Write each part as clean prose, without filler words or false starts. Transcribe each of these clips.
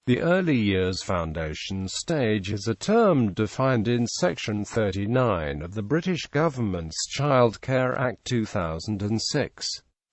The Early Years Foundation Stage is a term defined in Section 39 of the British government's Childcare Act 2006.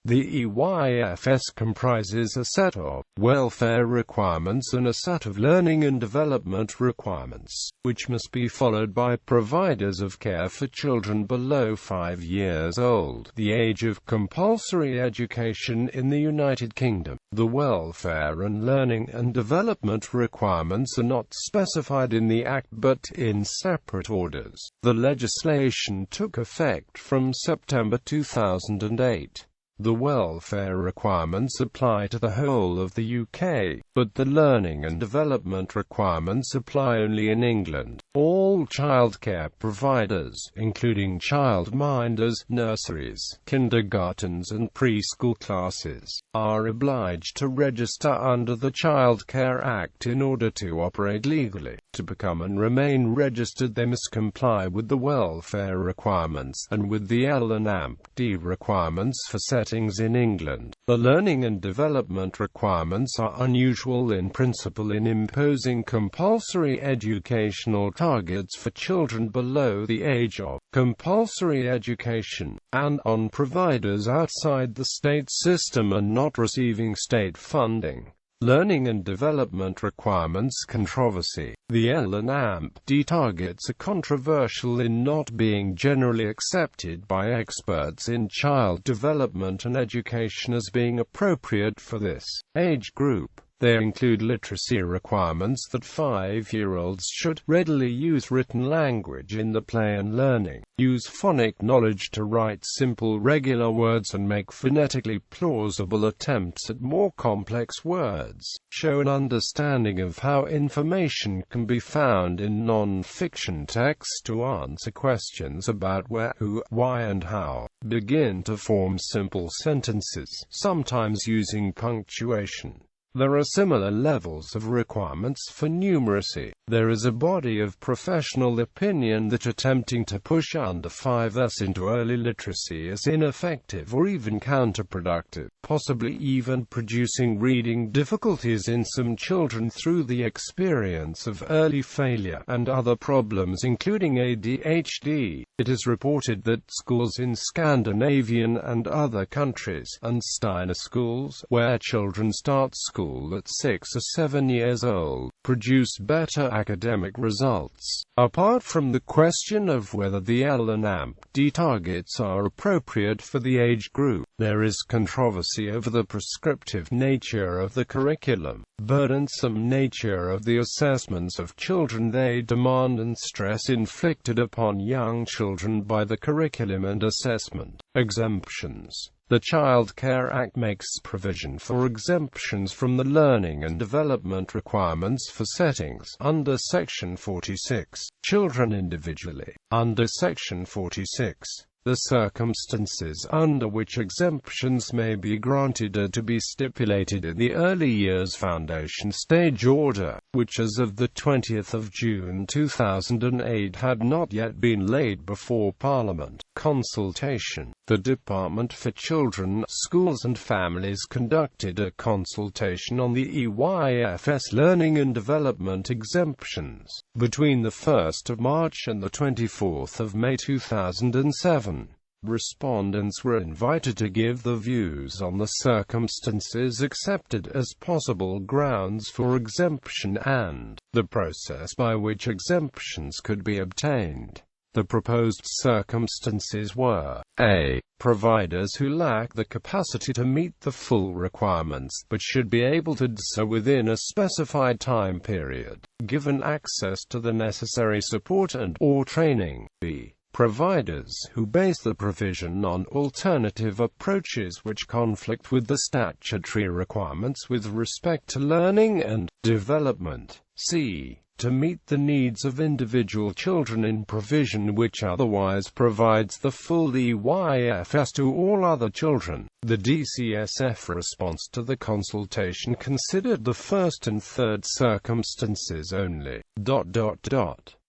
The EYFS comprises a set of welfare requirements and a set of learning and development requirements, which must be followed by providers of care for children below 5 years old, the age of compulsory education in the United Kingdom. The welfare and learning and development requirements are not specified in the Act but in separate orders. The legislation took effect from September 2008. The welfare requirements apply to the whole of the UK, but the learning and development requirements apply only in England. All childcare providers, including childminders, nurseries, kindergartens and preschool classes, are obliged to register under the Childcare Act in order to operate legally. To become and remain registered, they must comply with the welfare requirements, and with the L&D requirements for settings in England. The learning and development requirements are unusual in principle in imposing compulsory educational targets for children below the age of compulsory education, and on providers outside the state system and not receiving state funding. Learning and development requirements controversy. The L&D targets are controversial in not being generally accepted by experts in child development and education as being appropriate for this age group. They include literacy requirements that 5-year-olds should readily use written language in the play and learning, use phonic knowledge to write simple regular words and make phonetically plausible attempts at more complex words, show an understanding of how information can be found in non-fiction texts to answer questions about where, who, why and how, begin to form simple sentences, sometimes using punctuation. There are similar levels of requirements for numeracy. There is a body of professional opinion that attempting to push under 5s into early literacy is ineffective or even counterproductive, possibly even producing reading difficulties in some children through the experience of early failure and other problems including ADHD. It is reported that schools in Scandinavian and other countries, and Steiner schools, where children start school at 6 or 7 years old, produce better academic results. Apart from the question of whether the L&D targets are appropriate for the age group, there is controversy over the prescriptive nature of the curriculum, burdensome nature of the assessments of children they demand, and stress inflicted upon young children by the curriculum and assessment. Exemptions. The Childcare Act makes provision for exemptions from the learning and development requirements for settings under Section 46, children individually. Under Section 46, the circumstances under which exemptions may be granted are to be stipulated in the Early Years Foundation Stage Order, which as of the 20th of June 2008 had not yet been laid before Parliament. Consultation. The Department for Children, Schools and Families conducted a consultation on the EYFS learning and development exemptions between the 1st of March and the 24th of May 2007. Respondents were invited to give their views on the circumstances accepted as possible grounds for exemption and the process by which exemptions could be obtained. The proposed circumstances were: a. Providers who lack the capacity to meet the full requirements, but should be able to do so within a specified time period, given access to the necessary support and/or training. b. Providers who base the provision on alternative approaches which conflict with the statutory requirements with respect to learning and development. c. To meet the needs of individual children in provision which otherwise provides the full EYFS to all other children. The DCSF response to the consultation considered the first and third circumstances only.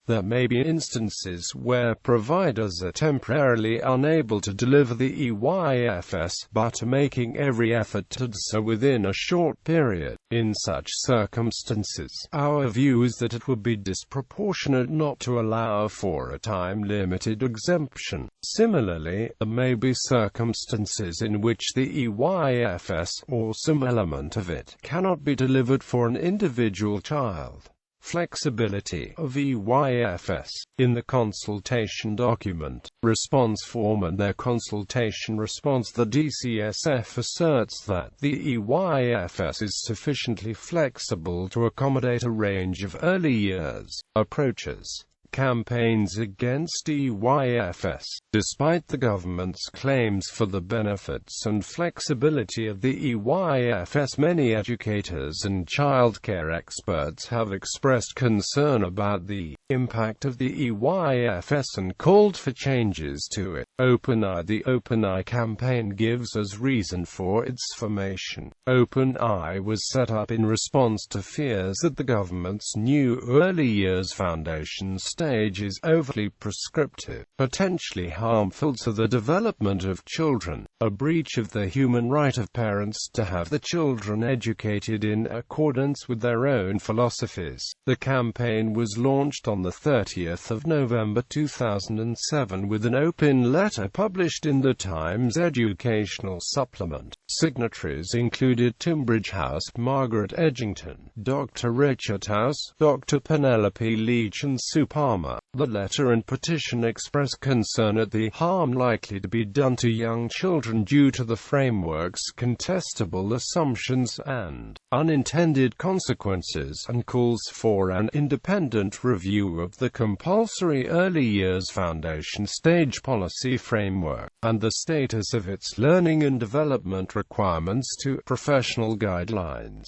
There may be instances where providers are temporarily unable to deliver the EYFS, but are making every effort to do so within a short period. In such circumstances, our view is that it would be disproportionate not to allow for a time-limited exemption. Similarly, there may be circumstances in which the EYFS, or some element of it, cannot be delivered for an individual child. Flexibility of EYFS. In the consultation document, response form and their consultation response, the DCSF asserts that the EYFS is sufficiently flexible to accommodate a range of early years approaches. Campaigns against EYFS. Despite the government's claims for the benefits and flexibility of the EYFS, many educators and childcare experts have expressed concern about the impact of the EYFS and called for changes to it. Open Eye. The Open Eye campaign gives as reason for its formation. Open Eye was set up in response to fears that the government's new Early Years Foundation stage is overly prescriptive, potentially harmful to the development of children, a breach of the human right of parents to have the children educated in accordance with their own philosophies. The campaign was launched on the 30th of November 2007 with an open letter published in the Times Educational Supplement. Signatories included Timbridge House, Margaret Edgington, Dr. Richard House, Dr. Penelope Leach and Sue Palmer. The letter and petition express concern at the harm likely to be done to young children due to the framework's contestable assumptions and unintended consequences, and calls for an independent review of the compulsory Early Years Foundation stage policy framework, and the status of its learning and development requirements to professional guidelines.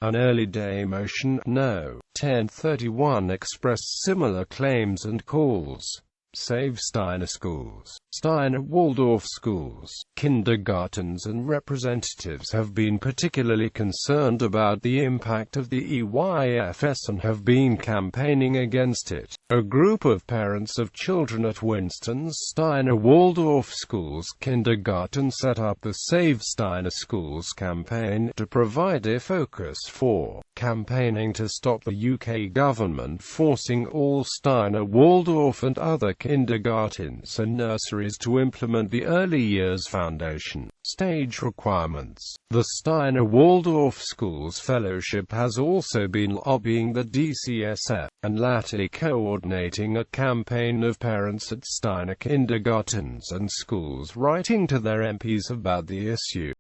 An Early Day Motion, No. 1031 expressed similar claims and calls. Save Steiner Schools. Steiner Waldorf schools, kindergartens and representatives have been particularly concerned about the impact of the EYFS and have been campaigning against it. A group of parents of children at Winston's Steiner Waldorf Schools kindergarten set up the Save Steiner Schools campaign to provide a focus for campaigning to stop the UK government forcing all Steiner Waldorf and other kindergartens and nurseries to implement the Early Years Foundation stage requirements. The Steiner Waldorf Schools Fellowship has also been lobbying the DCSF, and latterly coordinating a campaign of parents at Steiner kindergartens and schools writing to their MPs about the issue.